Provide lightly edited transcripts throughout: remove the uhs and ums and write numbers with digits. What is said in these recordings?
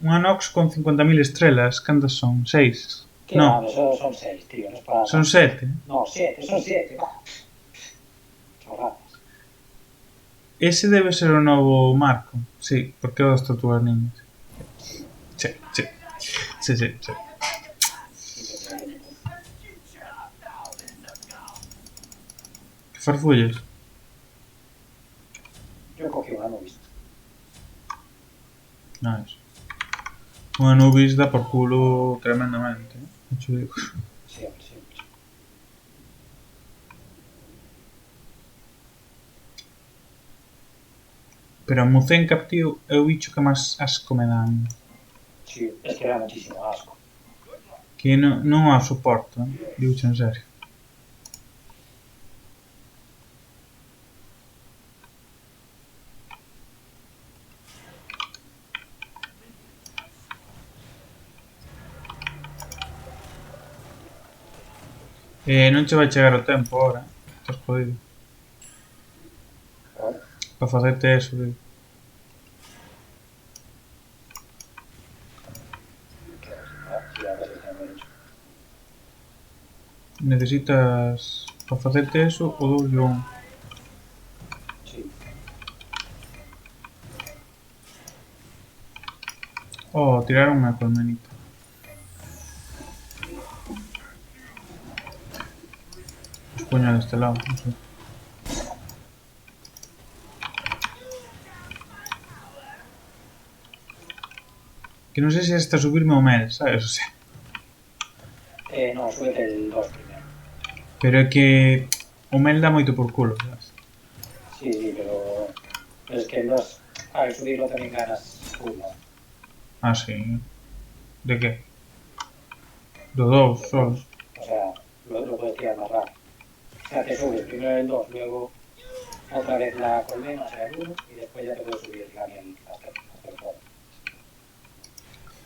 Unha Nox con 50.000 estrelas. Cantas son? 6? Que No. vamos, son 6, tío. No es para... Son 7. No, 7, son 7. Chorradas. Ese debe ser o novo Marco. Sí, porque é das tortugas ninjas. Sí. Sí, sí. Sí, sí, sí. Que farfulles? Yo cogí una Nubis. Nice. Unha Nubis dá por culo tremendamente. Mucho digo. Siempre, siempre. Pero a Muzenka, tío, é o bicho que máis asco me dan. Sí, es que da muchísimo asco. Que non a soporto, digo en serio. Non che vai chegar o tempo ahora. Estás jodido. ¿Vale? Para facerte eso, digo. Sí, a ver si está bien hecho. Necesitas para facerte eso o dous yo un. Sí. Oh, tiraron unha colmenita. Os puño deste lado, non sei. Que non sei se hasta subirme o mel, sabes? O sea, No, súbete el 2 primero. pero é que o mel dá moito por culo, sabes? Sí, sí, pero es que el 2, al subirlo también ganas uno. Ah, sí. De que? Do 2, só. O sea, lo puedes tirar más rápido. O sea, te subes primero el 2, luego otra vez la colmena, o sea, el 1, y después ya te puedes subir la miel hasta el fondo.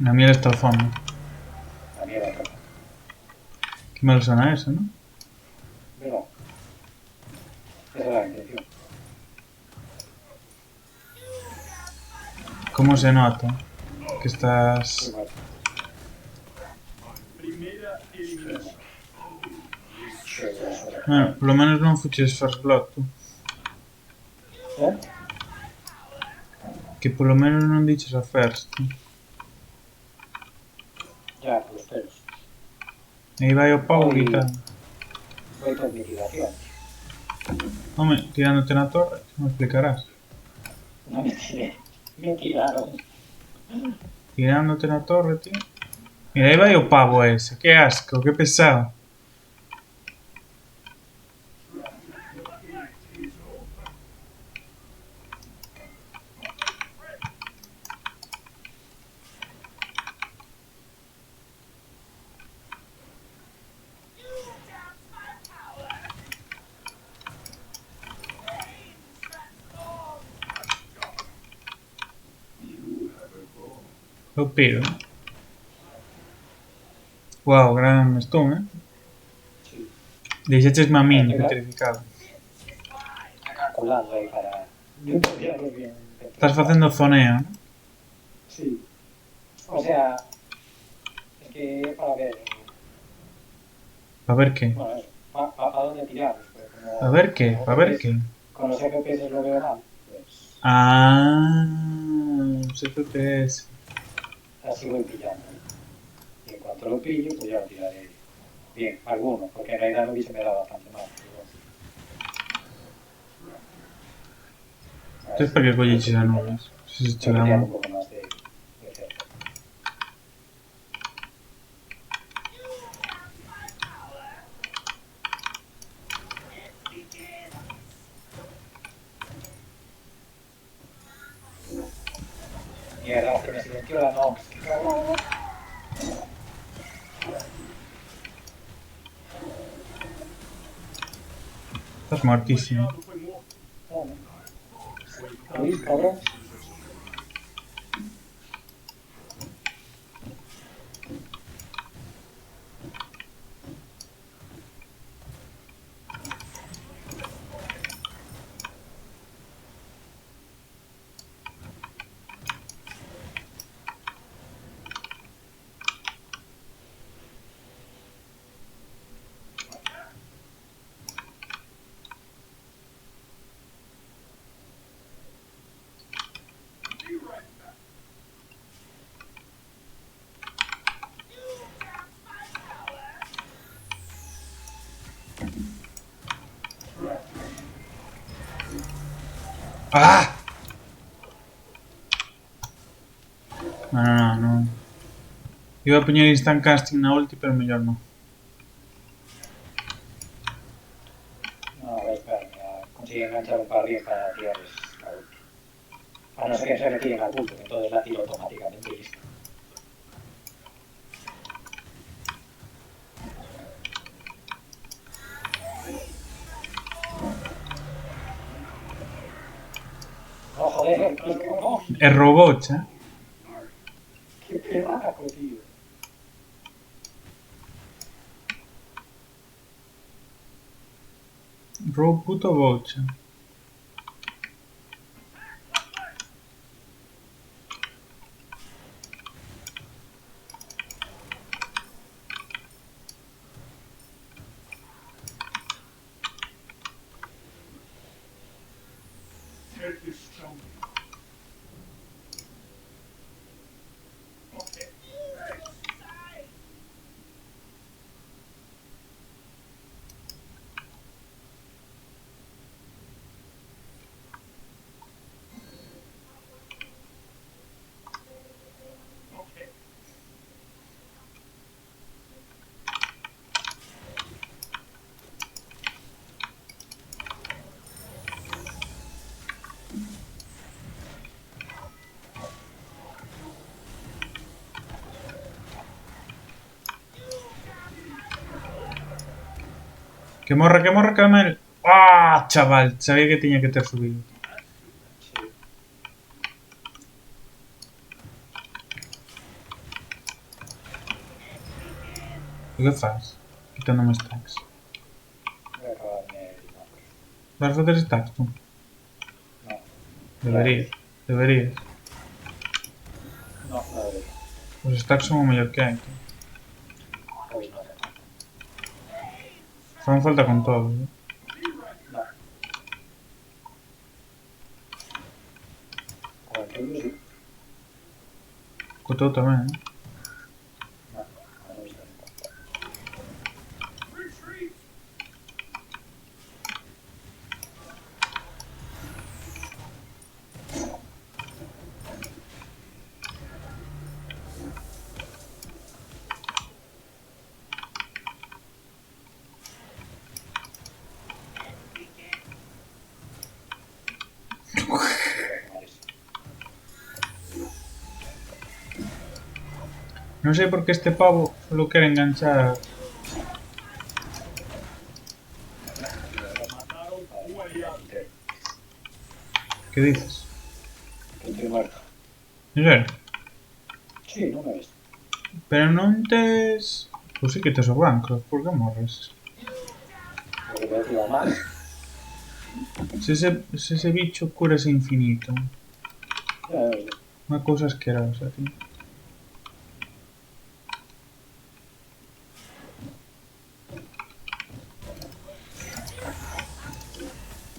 Na miel está o fondo. La miel hasta el fondo. Que mal suena eso, non? ¿Verdad? Esa es la intención. Como se nota que estás... Igual. Bueno, polo menos non fuches First Blood, tú. ¿Eh? Que polo menos non diches a First, tú. Ya, por los pelos. Aí vai o pau Voy- e tal. Voy por mitigación. Home, tirándote na torre, non me explicarás. No me tiré. Me tiraron. Tirándote na torre, tío. Mira, aí vai o pavo ese. Que asco, que pesado. O piro. Wow, gran stun, Sí. Deixachesme a min petrificado. Colando ahí para... Yo pillarlo bien. Estás facendo zoneo, non? Sí. O sea, es que para ver... A ver que? Bueno, eso. ¿A dónde tirarlos? Pero como, A ver que? A ver que? Con los FPS lo veo mal, pues Ah, os FPS. así voy pillando. Y en cuanto lo pillo, pues ya lo tiraré bien, alguno, porque en realidad no hubiese me da bastante mal. Pero bueno. Entonces, para que colleches a nubes? Se se Voy a tirar un chegamos. poco más de cerca. Mierda, que me silenció la Nox. ¡Qué cabrón! Estás muertísimo. Uy, cabrón. ¡Ah! No. Iba a poñer instant casting na ulti, pero mellor non. No, a ver, espera, consigue enganchar un par bien para tirarles la ulti. A no ser que se retiren al punto, entonces la tiro automáticamente y listo. No, joder, no, É robocha. qué pedazo, tío. Puto bocha. Que morra, Camel. ¡Ah, chaval! Sabía que tiña que ter subido. Sí, E que faz? Quitándome stacks. voy a acabarme el marco. Vas facer stacks, tú? No, Deberías. Deberías. no, no debería. Os stacks son o mellor que hai, tú. Hoy no hace falta. Fan falta con todo, ¿eh? No, con el tuyo sí. Co todo tamén, ¿eh? No, no he visto nunca. Non sei por que este pavo solo quere enganchar. Que dices? Que estoy muerto. En serio? Sí, no me ves. Pero non tes... Pois sí que tes o banco, por que morres? Porque me he tirado mal. Se ese bicho curase infinito. Ya ves. Unha cousa asquerosa, tío.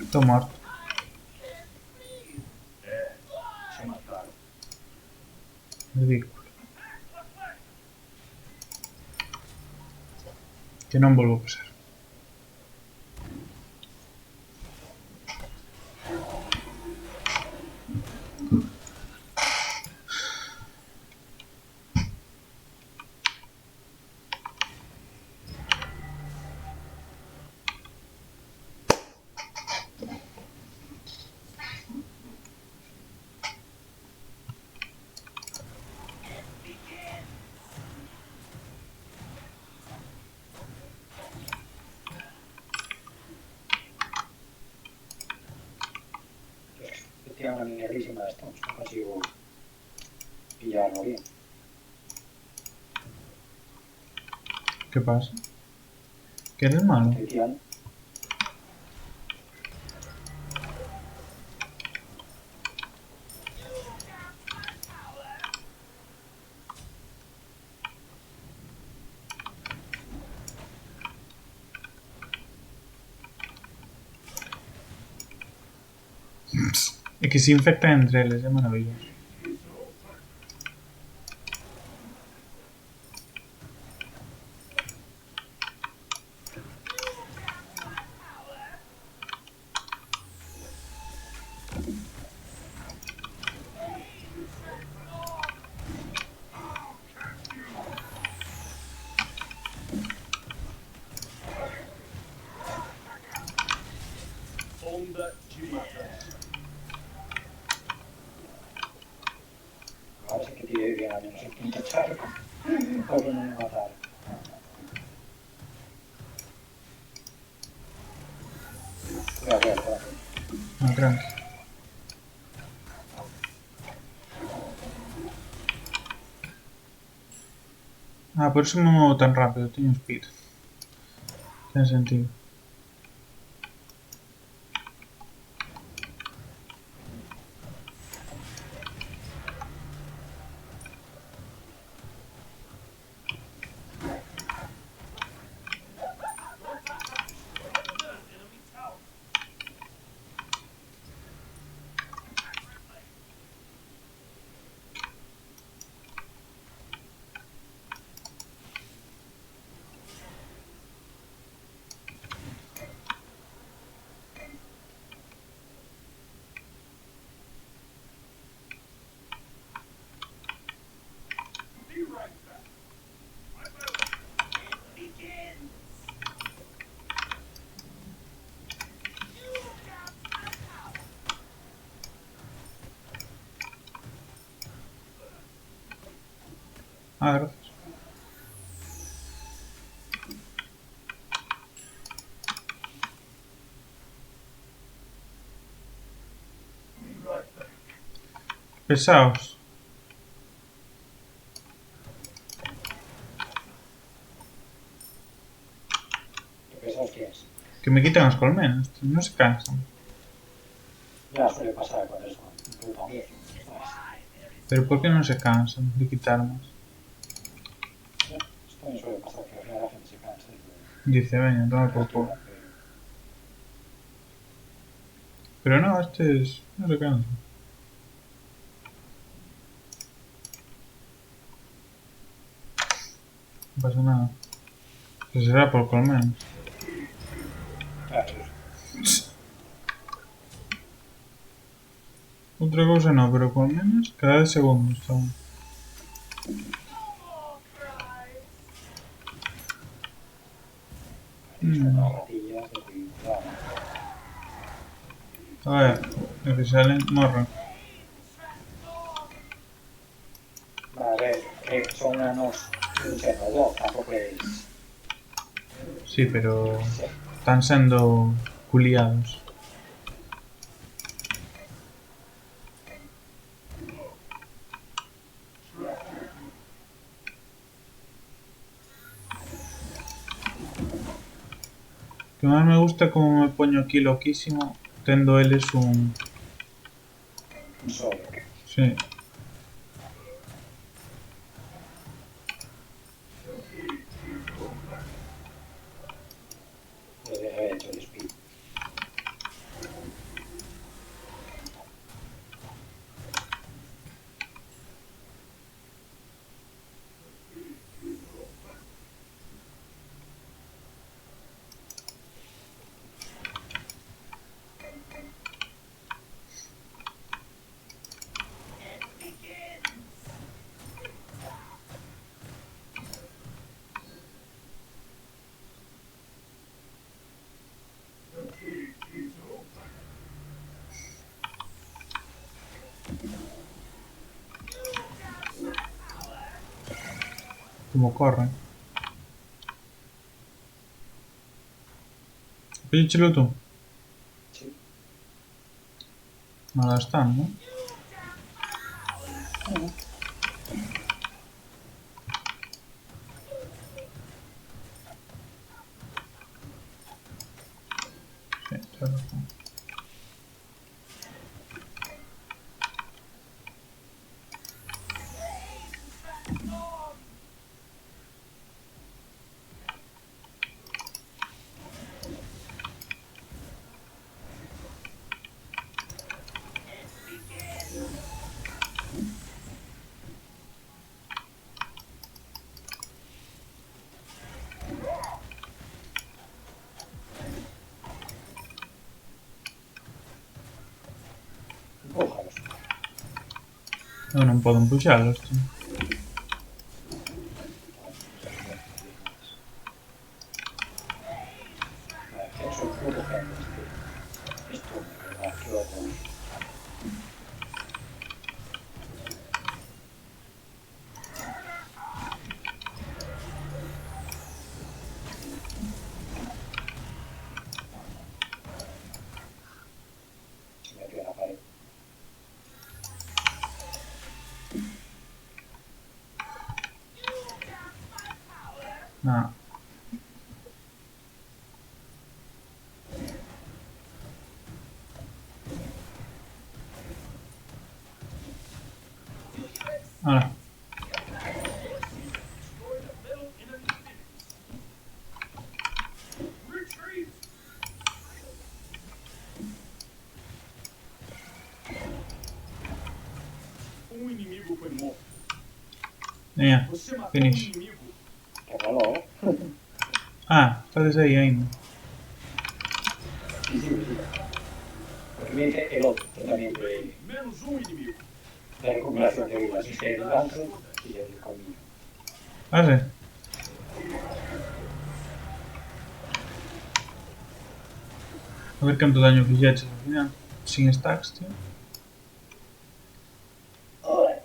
Estou morto. Se mataron. Ridículo. Que non volvo a pasar. Yo tengo una negrísima de Stones. No consigo pillarlo bien. Que pasa? Que eres malo? Estoy tirando. É que se infectan entre eles, é maravilloso. Ahora sí que tiré bien al menos el quinto charco. Porque no me mataron. Cuidado, cuidado, cuidado. No, tranqui. Ah, por eso me muevo tan rápido, tengo speed. Tiene sentido. Ah, gracias. Pesados. ¿Qué pesados que es? Que me quitan las colmenas, tío, no se cansan. Ya suele pasar con eso. Un puto miedo. Pero ¿por qué no se cansan de quitarnos? Esto también suele pasar que al final la gente se cansa Dice, venga, toma de por culo. captura, pero Pero no, este es... no se cansa. No pasa nada. Que será por colmenas. claro, Otra cosa no, pero colmenas cada 10 segundos son. tienes unas ratillas de cuidado. A ver, lo que salen, morro. Va a ver, que son unos un robot, tampoco es. Sí, pero Yo qué sé. están siendo culiados. Lo que más me gusta como me pongo aquí loquísimo, tendo él es un... Un solo. Sí, Lo dejé hecho el speed. como corre. Píchelo tú. Sí. Ahora están, ¿no? Sí, claro. Empújalos. Eu non podo empuxalos, tío. Vale, que soy puto genio este. Esto, de verdad. No. Ahora. Venga, finish. Que no. Ah, estás ahí ainda. Sí, sí, sí. Porque me dice el otro tratamiento de recuperación de vidas. Dice el gancho y el camino. Ah, sí. A ver cuánto daño fixeches al final. Sin stacks, tío. Ahora.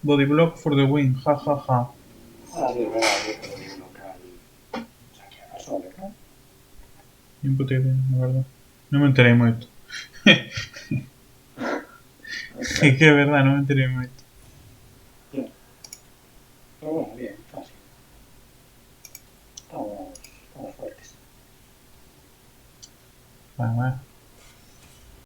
Body block for the win, ja ja ja. Ah, sí, es verdad, yo te lo digo local. O sea, que a sobre, ¿no? Bien puta idea, la verdad. Non me enterei moito. É que é verdade, non me enterei moito. Sí. Pero bueno, bien, fácil. Estamos fuertes. Vai, vai.